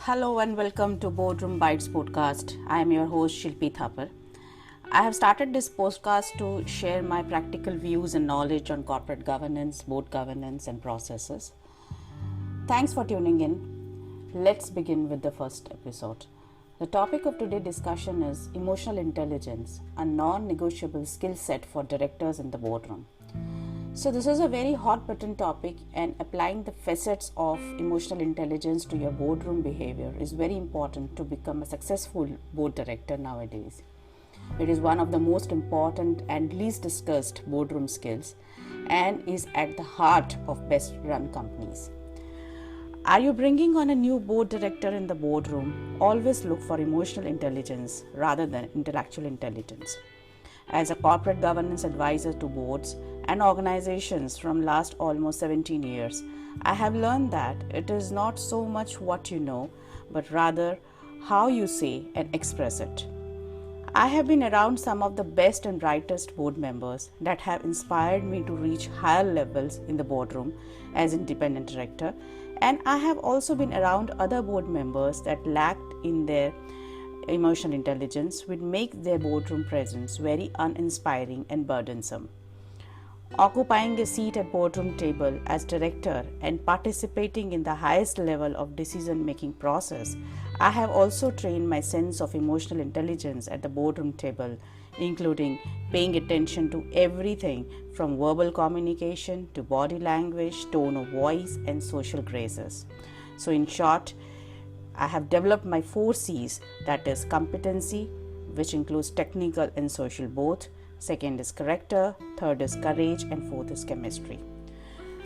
Hello and welcome to Boardroom Bites podcast. I am your host Shilpi Thapar. I have started this podcast to share my practical views and knowledge on corporate governance, board governance and processes. Thanks for tuning in. Let's begin with the first episode. The topic of today's discussion is emotional intelligence, a non-negotiable skill set for directors in the boardroom. So this is a very hot button topic, and applying the facets of emotional intelligence to your boardroom behavior is very important to become a successful board director nowadays. It is one of the most important and least discussed boardroom skills and is at the heart of best run companies. Are you bringing on a new board director in the boardroom? Always look for emotional intelligence rather than intellectual intelligence. As a corporate governance advisor to boards and organizations from last almost 17 years, I have learned that it is not so much what you know, but rather how you say and express it. I have been around some of the best and brightest board members that have inspired me to reach higher levels in the boardroom as independent director, and I have also been around other board members that lacked in their emotional intelligence, would make their boardroom presence very uninspiring and burdensome. Occupying a seat at boardroom table as director and participating in the highest level of decision-making process, I have also trained my sense of emotional intelligence at the boardroom table, including paying attention to everything from verbal communication to body language, tone of voice, and social graces. So in short, I have developed my 4 C's, that is competency, which includes technical and social both. Second is character, third is courage, and fourth is chemistry.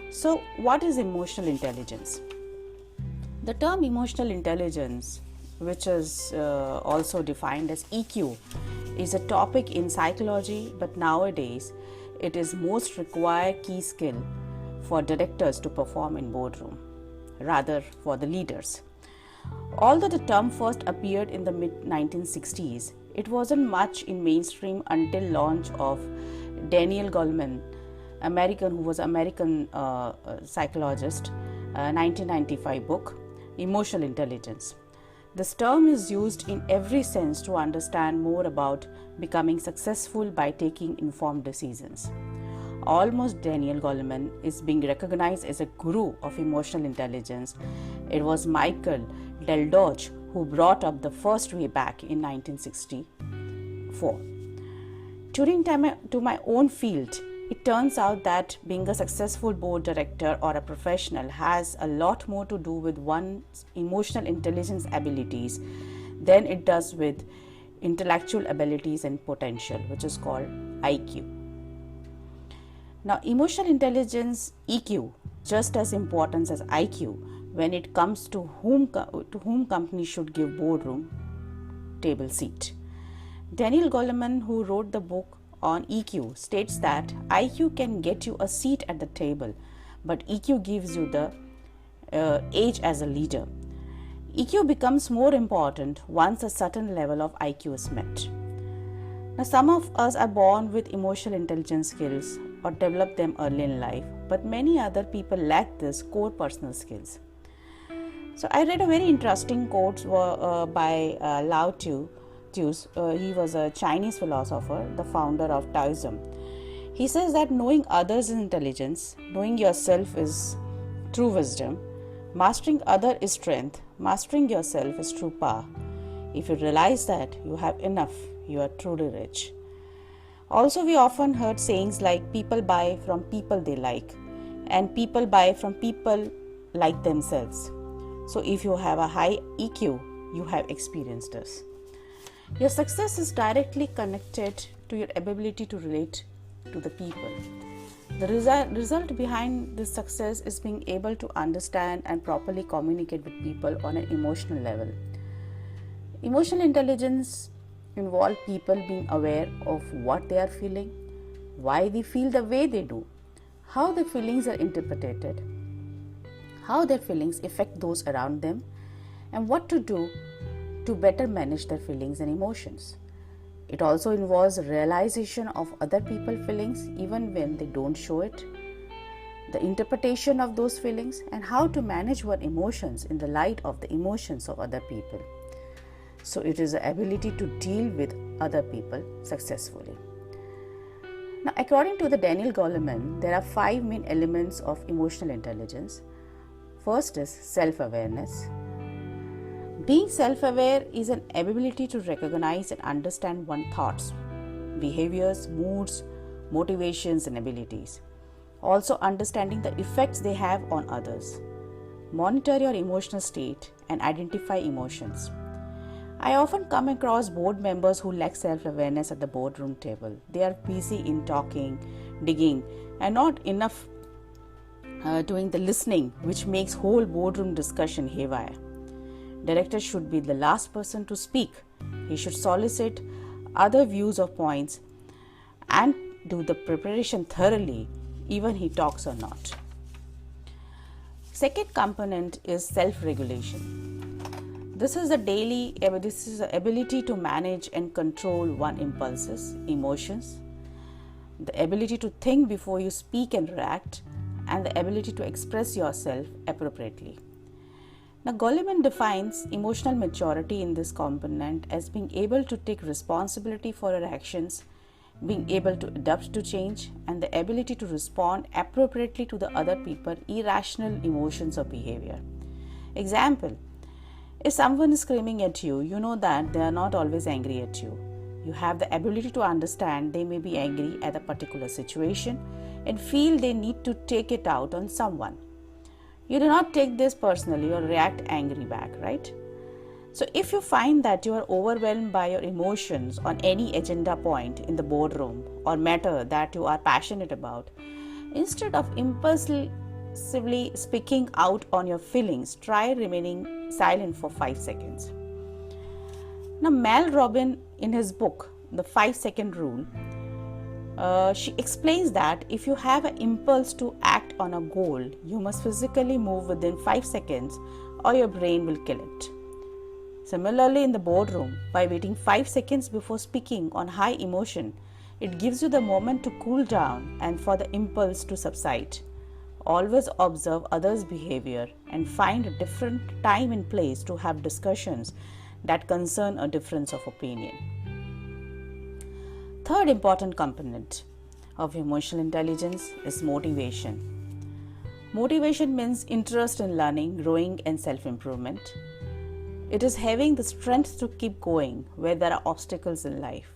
So what is emotional intelligence? The term emotional intelligence, which is also defined as EQ, is a topic in psychology, but nowadays it is most required key skill for directors to perform in boardroom, rather for the leaders. Although the term first appeared in the mid-1960s, it wasn't much in mainstream until launch of Daniel Goleman, who was American psychologist, 1995 book, Emotional Intelligence. This term is used in every sense to understand more about becoming successful by taking informed decisions. Almost Daniel Goleman is being recognized as a guru of emotional intelligence. It was Michael Del Dodge who brought up the first way back in 1964. Turning to my own field, it turns out that being a successful board director or a professional has a lot more to do with one's emotional intelligence abilities than it does with intellectual abilities and potential, which is called IQ. Now, emotional intelligence, EQ, just as important as IQ when it comes to whom companies should give boardroom table seat. Daniel Goleman, who wrote the book on EQ, states that IQ can get you a seat at the table, but EQ gives you the edge as a leader. EQ becomes more important once a certain level of IQ is met. Now, some of us are born with emotional intelligence skills or develop them early in life, but many other people lack these core personal skills. So I read a very interesting quote by Lao Tzu. He was a Chinese philosopher, the founder of Taoism. He says that knowing others is intelligence, knowing yourself is true wisdom, mastering other is strength, mastering yourself is true power. If you realize that you have enough, you are truly rich. Also, we often heard sayings like people buy from people they like and people buy from people like themselves. So if you have a high EQ, you have experienced this. Your success is directly connected to your ability to relate to the people. The result behind this success is being able to understand and properly communicate with people on an emotional level. Emotional intelligence involves people being aware of what they are feeling, why they feel the way they do, how their feelings are interpreted, how their feelings affect those around them, and what to do to better manage their feelings and emotions. It also involves realization of other people's feelings even when they don't show it. the interpretation of those feelings, and how to manage one's emotions in the light of the emotions of other people. So it is the ability to deal with other people successfully. Now, according to the Daniel Goleman, there are 5 main elements of emotional intelligence. First is self-awareness. Being self-aware is an ability to recognize and understand one's thoughts, behaviors, moods, motivations, and abilities. Also understanding the effects they have on others. Monitor your emotional state and identify emotions. I often come across board members who lack self-awareness at the boardroom table. They are busy in talking, digging, and not enough doing the listening, which makes whole boardroom discussion haywire. Director should be the last person to speak. He should solicit other views of points and do the preparation thoroughly, even he talks or not. Second component is self-regulation. This is the ability to manage and control one's impulses, emotions, the ability to think before you speak and react, and the ability to express yourself appropriately. Now, Goleman defines emotional maturity in this component as being able to take responsibility for your actions, being able to adapt to change, and the ability to respond appropriately to the other people's irrational emotions or behavior. Example: if someone is screaming at you, you know that they are not always angry at you. You have the ability to understand they may be angry at a particular situation and feel they need to take it out on someone. You do not take this personally or react angry back, right? So if you find that you are overwhelmed by your emotions on any agenda point in the boardroom or matter that you are passionate about, instead of impulsively speaking out on your feelings, try remaining silent for 5 seconds. Now, Mel Robbins, in his book, The 5-Second Rule, she explains that if you have an impulse to act on a goal, you must physically move within 5 seconds or your brain will kill it. Similarly, in the boardroom, by waiting 5 seconds before speaking on high emotion, it gives you the moment to cool down and for the impulse to subside. Always observe others' behavior and find a different time and place to have discussions that concern a difference of opinion. Third important component of emotional intelligence is motivation. Motivation means interest in learning, growing, and self-improvement. It is having the strength to keep going where there are obstacles in life.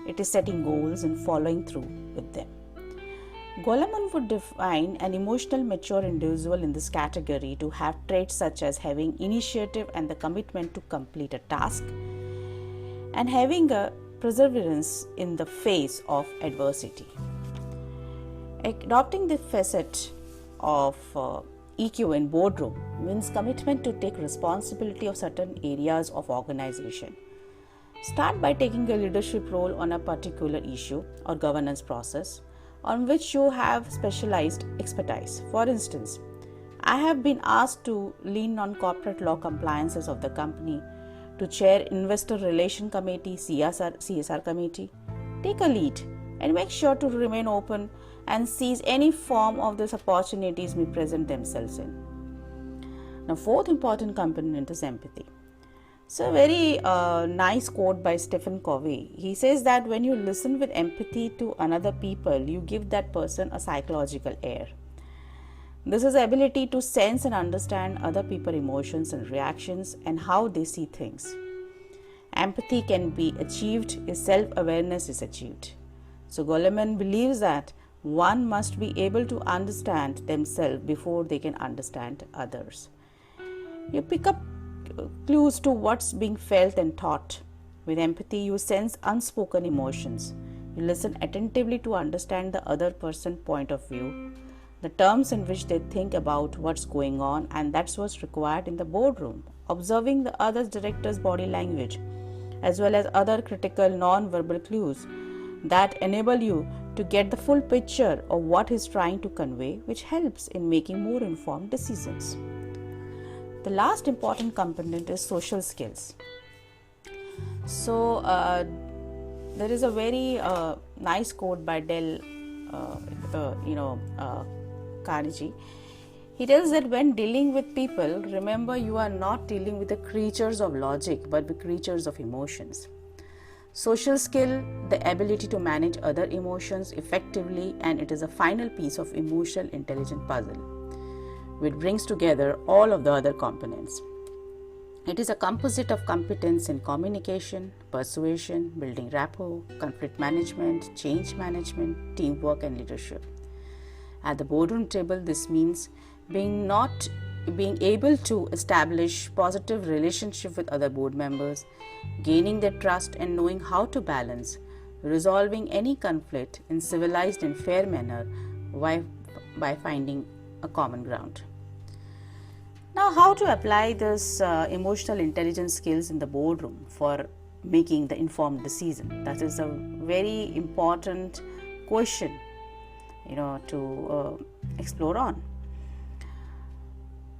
It is setting goals and following through with them. Goleman would define an emotional mature individual in this category to have traits such as having initiative and the commitment to complete a task, and having a perseverance in the face of adversity. Adopting the facet of EQ in boardroom means commitment to take responsibility of certain areas of organization. Start by taking a leadership role on a particular issue or governance process on which you have specialized expertise. For instance, I have been asked to lean on corporate law compliances of the company, to chair Investor Relation Committee, CSR Committee. Take a lead and make sure to remain open and seize any form of these opportunities may present themselves in. Now, fourth important component is empathy. So, a very nice quote by Stephen Covey. He says that when you listen with empathy to another people, you give that person a psychological air. This is the ability to sense and understand other people's emotions and reactions and how they see things. Empathy can be achieved if self-awareness is achieved. So Goleman believes that one must be able to understand themselves before they can understand others. You pick up clues to what's being felt and thought. With empathy, you sense unspoken emotions. You listen attentively to understand the other person's point of view, the terms in which they think about what's going on, and that's what's required in the boardroom. Observing the other director's body language, as well as other critical non-verbal clues that enable you to get the full picture of what he's trying to convey, which helps in making more informed decisions. The last important component is social skills. So, there is a very nice quote by Carnegie. He tells that when dealing with people, remember you are not dealing with the creatures of logic but with creatures of emotions. Social skill, the ability to manage other emotions effectively, and it is a final piece of emotional intelligence puzzle, which brings together all of the other components. It is a composite of competence in communication, persuasion, building rapport, conflict management, change management, teamwork, and leadership. At the boardroom table, this means being able to establish positive relationship with other board members, gaining their trust, and knowing how to balance resolving any conflict in civilized and fair manner by finding a common ground. Now, how to apply this emotional intelligence skills in the boardroom for making the informed decision? That is a very important question, to explore on.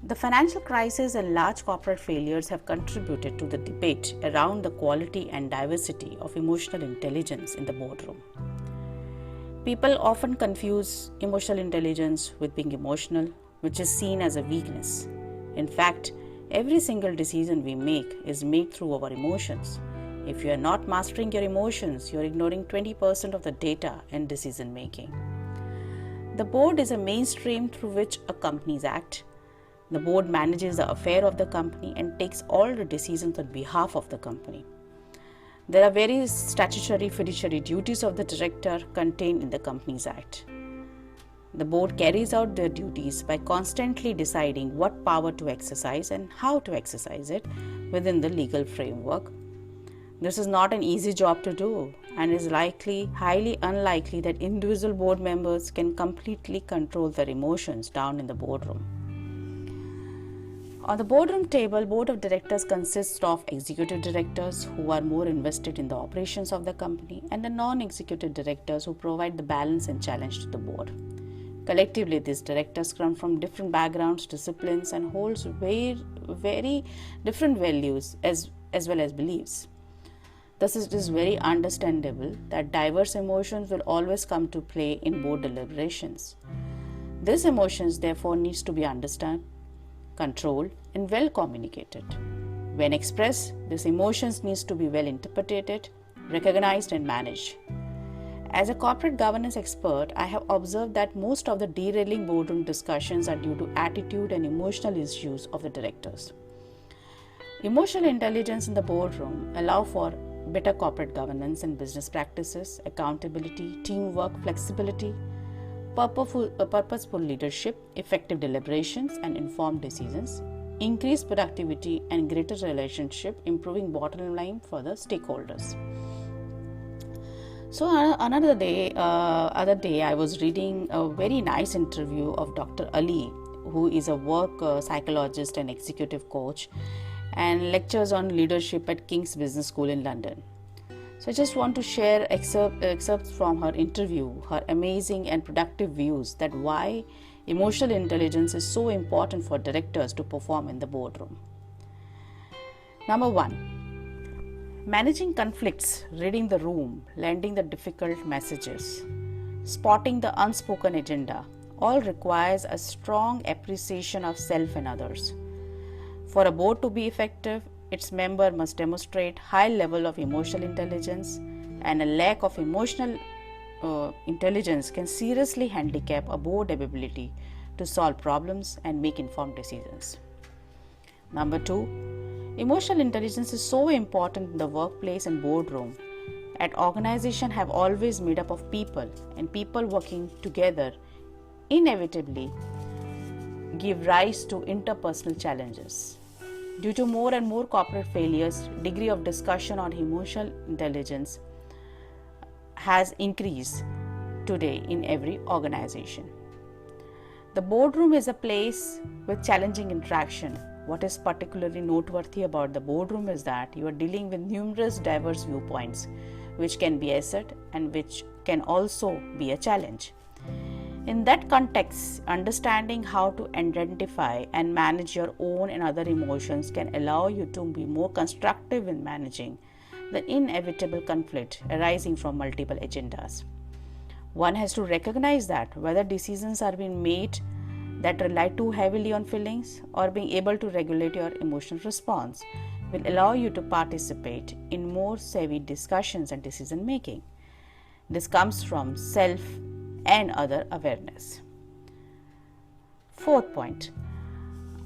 The financial crisis and large corporate failures have contributed to the debate around the quality and diversity of emotional intelligence in the boardroom. People often confuse emotional intelligence with being emotional, which is seen as a weakness. In fact, every single decision we make is made through our emotions. If you are not mastering your emotions, you are ignoring 20% of the data in decision making. The board is a mainstream through which a companies act. The board manages the affair of the company and takes all the decisions on behalf of the company. There are various statutory fiduciary duties of the director contained in the Companies Act. The board carries out their duties by constantly deciding what power to exercise and how to exercise it within the legal framework. This is not an easy job to do and is highly unlikely that individual board members can completely control their emotions down in the boardroom. On the boardroom table, board of directors consists of executive directors who are more invested in the operations of the company and the non-executive directors who provide the balance and challenge to the board. Collectively, these directors come from different backgrounds, disciplines, and holds very different values as well as beliefs. Thus, it is very understandable that diverse emotions will always come to play in board deliberations. These emotions, therefore, needs to be understood, controlled, and well communicated. When expressed, these emotions needs to be well interpreted, recognized, and managed. As a corporate governance expert, I have observed that most of the derailing boardroom discussions are due to attitude and emotional issues of the directors. Emotional intelligence in the boardroom allow for better corporate governance and business practices, accountability, teamwork, flexibility, purposeful leadership, effective deliberations and informed decisions, increased productivity and greater relationship, improving bottom line for the stakeholders. So other day I was reading a very nice interview of Dr. Ali, who is a work psychologist and executive coach and lectures on leadership at King's Business School in London. So I just want to share excerpts from her interview, her amazing and productive views that why emotional intelligence is so important for directors to perform in the boardroom. Number 1, managing conflicts, reading the room, landing the difficult messages, spotting the unspoken agenda, all requires a strong appreciation of self and others. For a board to be effective, its member must demonstrate high level of emotional intelligence, and a lack of emotional intelligence can seriously handicap a board ability to solve problems and make informed decisions. Number 2, emotional intelligence is so important in the workplace and boardroom. At organization have always made up of people, and people working together inevitably give rise to interpersonal challenges. Due to more and more corporate failures, degree of discussion on emotional intelligence has increased today in every organization. The boardroom is a place with challenging interaction. What is particularly noteworthy about the boardroom is that you are dealing with numerous diverse viewpoints, which can be asset and which can also be a challenge. In that context, understanding how to identify and manage your own and other emotions can allow you to be more constructive in managing the inevitable conflict arising from multiple agendas. One has to recognize that whether decisions are being made that rely too heavily on feelings or being able to regulate your emotional response will allow you to participate in more savvy discussions and decision making. This comes from self and other awareness. Fourth point.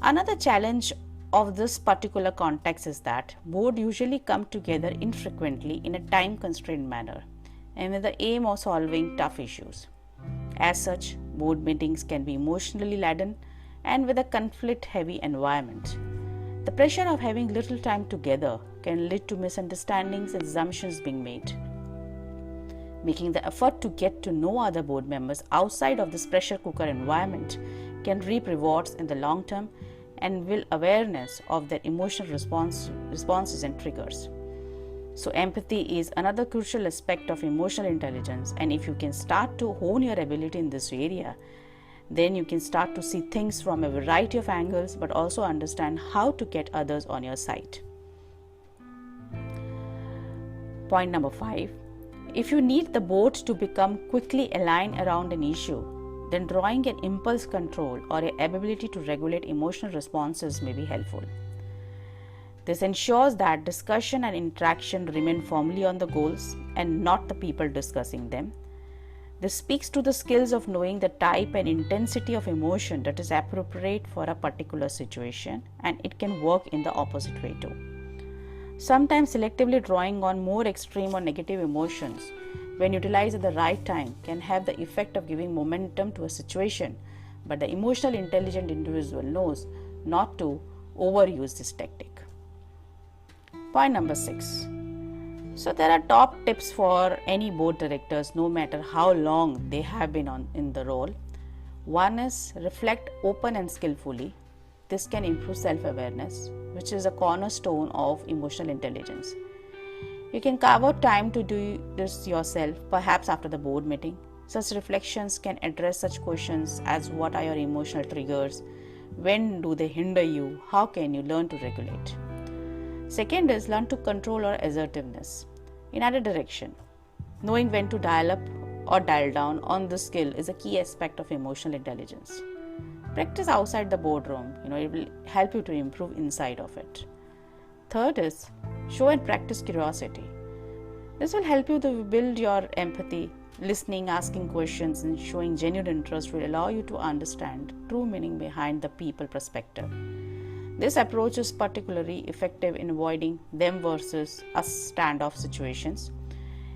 Another challenge of this particular context is that boards usually come together infrequently in a time constrained manner and with the aim of solving tough issues. As such, board meetings can be emotionally laden and with a conflict heavy environment. The pressure of having little time together can lead to misunderstandings and assumptions being made. Making the effort to get to know other board members outside of this pressure cooker environment can reap rewards in the long term and build awareness of their emotional responses and triggers. So empathy is another crucial aspect of emotional intelligence, and if you can start to hone your ability in this area, then you can start to see things from a variety of angles but also understand how to get others on your side. Point number 5. If you need the board to become quickly aligned around an issue, then drawing an impulse control or an ability to regulate emotional responses may be helpful. This ensures that discussion and interaction remain firmly on the goals and not the people discussing them. This speaks to the skills of knowing the type and intensity of emotion that is appropriate for a particular situation, and it can work in the opposite way too. Sometimes selectively drawing on more extreme or negative emotions when utilized at the right time can have the effect of giving momentum to a situation, but the emotional intelligent individual knows not to overuse this tactic. Point number 6. So there are top tips for any board directors no matter how long they have been in the role. One is reflect open and skillfully. This can improve self-awareness, which is a cornerstone of emotional intelligence. You can carve out time to do this yourself, perhaps after the board meeting. Such reflections can address such questions as what are your emotional triggers, when do they hinder you, how can you learn to regulate. Second is learn to control your assertiveness in either direction. Knowing when to dial up or dial down on this skill is a key aspect of emotional intelligence. Practice outside the boardroom, it will help you to improve inside of it. Third is show and practice curiosity. This will help you to build your empathy. Listening, asking questions, and showing genuine interest will allow you to understand true meaning behind the people perspective. This approach is particularly effective in avoiding them versus us standoff situations.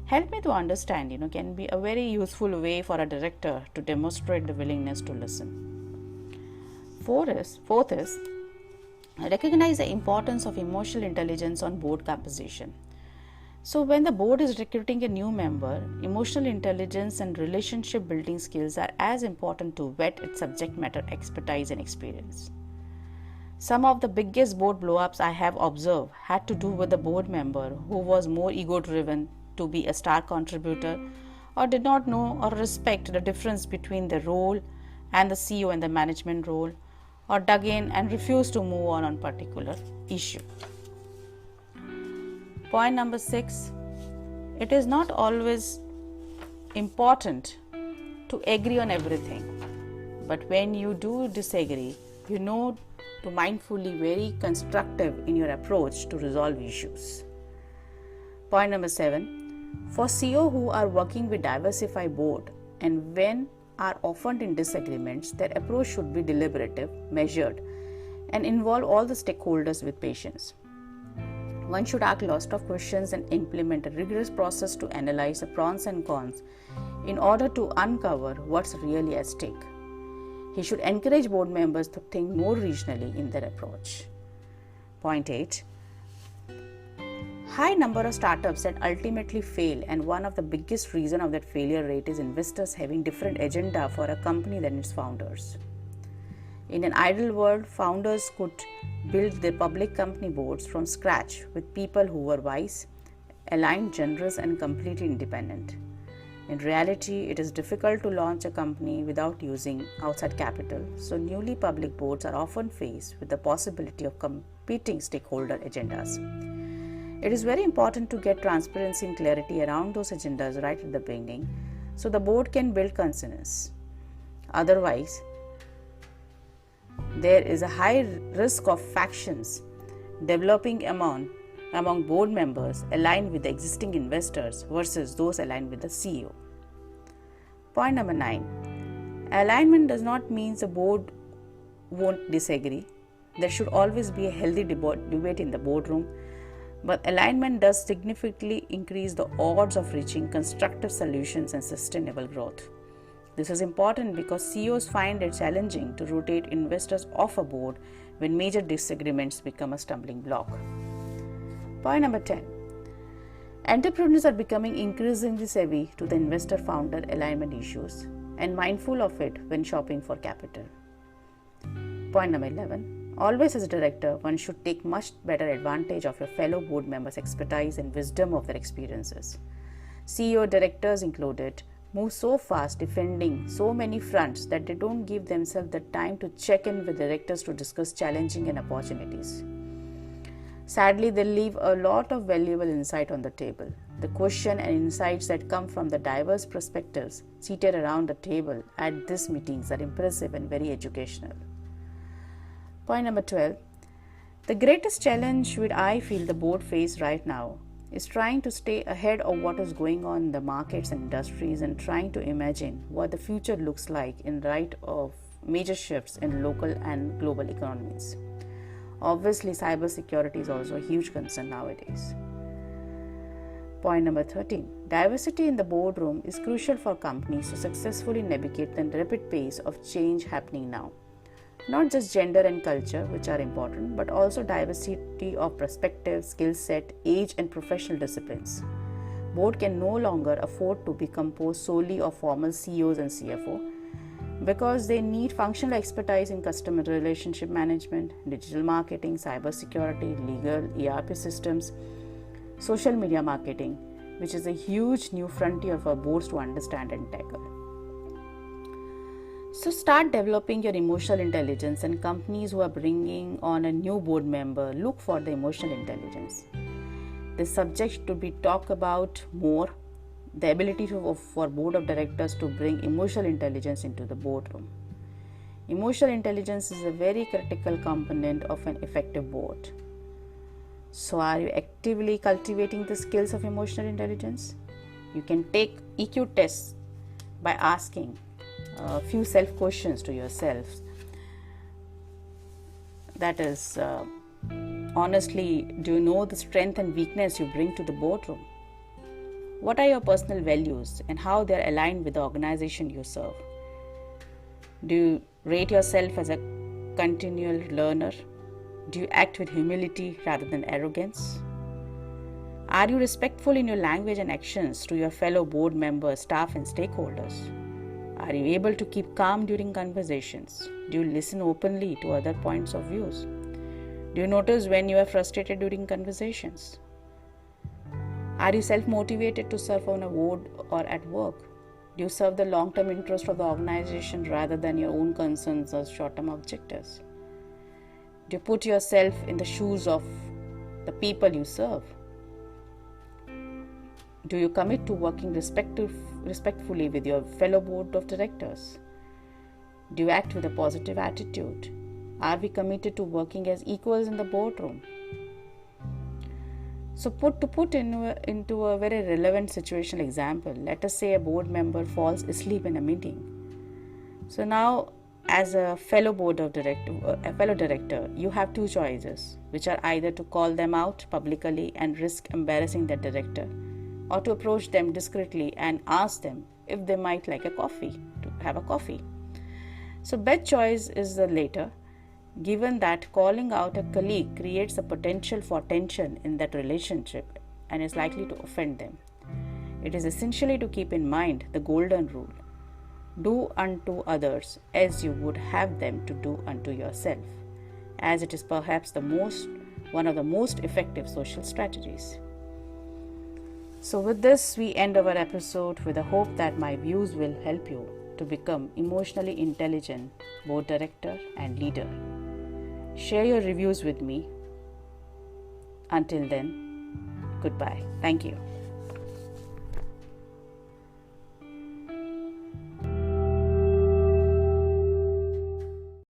Help me to understand, can be a very useful way for a director to demonstrate the willingness to listen. Fourth is recognize the importance of emotional intelligence on board composition. So when the board is recruiting a new member, emotional intelligence and relationship building skills are as important to vet its subject matter expertise and experience. Some of the biggest board blow-ups I have observed had to do with a board member who was more ego-driven to be a star contributor or did not know or respect the difference between the role and the CEO and the management role, or dug in and refused to move on particular issue. Point number 6, it is not always important to agree on everything, but when you do disagree, to mindfully very constructive in your approach to resolve issues. Point number 7, for CEO who are working with diversified board and when are often in disagreements, their approach should be deliberative, measured, and involve all the stakeholders with patience. One should ask lots of questions and implement a rigorous process to analyze the pros and cons in order to uncover what's really at stake. He should encourage board members to think more regionally in their approach. Point 8. High number of startups that ultimately fail, and one of the biggest reasons of that failure rate is investors having different agenda for a company than its founders. In an ideal world, founders could build their public company boards from scratch with people who were wise, aligned, generous, and completely independent. In reality, it is difficult to launch a company without using outside capital, so newly public boards are often faced with the possibility of competing stakeholder agendas. It is very important to get transparency and clarity around those agendas right at the beginning, so the board can build consensus. Otherwise, there is a high risk of factions developing among board members aligned with the existing investors versus those aligned with the CEO. Point number 9. Alignment does not mean the board won't disagree. There should always be a healthy debate in the boardroom, but alignment does significantly increase the odds of reaching constructive solutions and sustainable growth. This is important because CEOs find it challenging to rotate investors off a board when major disagreements become a stumbling block. Point number 10. Entrepreneurs are becoming increasingly savvy to the investor-founder alignment issues and mindful of it when shopping for capital. Point number 11. Always as a director, one should take much better advantage of your fellow board members' expertise and wisdom of their experiences. CEO directors included move so fast defending so many fronts that they don't give themselves the time to check in with directors to discuss challenging and opportunities. Sadly, they leave a lot of valuable insight on the table. The question and insights that come from the diverse perspectives seated around the table at these meetings are impressive and very educational. Point number 12. The greatest challenge which I feel the board face right now is trying to stay ahead of what is going on in the markets and industries and trying to imagine what the future looks like in light of major shifts in local and global economies. Obviously, cybersecurity is also a huge concern nowadays. Point number 13. Diversity in the boardroom is crucial for companies to successfully navigate the rapid pace of change happening now. Not just gender and culture, which are important, but also diversity of perspective, skill set, age, and professional disciplines. Board can no longer afford to be composed solely of formal CEOs and CFO because they need functional expertise in customer relationship management, digital marketing, cybersecurity, legal, ERP systems, social media marketing, which is a huge new frontier for boards to understand and tackle. So start developing your emotional intelligence, and companies who are bringing on a new board member look for the emotional intelligence. This subject to be talked about more, the ability for board of directors to bring emotional intelligence into the boardroom. Emotional intelligence is a very critical component of an effective board. So are you actively cultivating the skills of emotional intelligence? You can take EQ tests by asking a few self questions to yourself. That is, honestly, do you know the strength and weakness you bring to the boardroom? What are your personal values and how they are aligned with the organization you serve? Do you rate yourself as a continual learner? Do you act with humility rather than arrogance? Are you respectful in your language and actions to your fellow board members, staff, and stakeholders? Are you able to keep calm during conversations? Do you listen openly to other points of views? Do you notice when you are frustrated during conversations? Are you self-motivated to serve on a board or at work? Do you serve the long-term interest of the organization rather than your own concerns or short-term objectives? Do you put yourself in the shoes of the people you serve? Do you commit to working respectfully with your fellow board of directors? Do you act with a positive attitude? Are we committed to working as equals in the boardroom? So put into a very relevant situational example, let us say a board member falls asleep in a meeting. So now, as a fellow director, you have two choices, which are either to call them out publicly and risk embarrassing the director, or to approach them discreetly and ask them if they might like to have a coffee. So best choice is the latter, given that calling out a colleague creates a potential for tension in that relationship and is likely to offend them. It is essentially to keep in mind the golden rule: do unto others as you would have them to do unto yourself, as it is perhaps one of the most effective social strategies. So with this, we end our episode with the hope that my views will help you to become emotionally intelligent board director and leader. Share your reviews with me. Until then, goodbye. Thank you.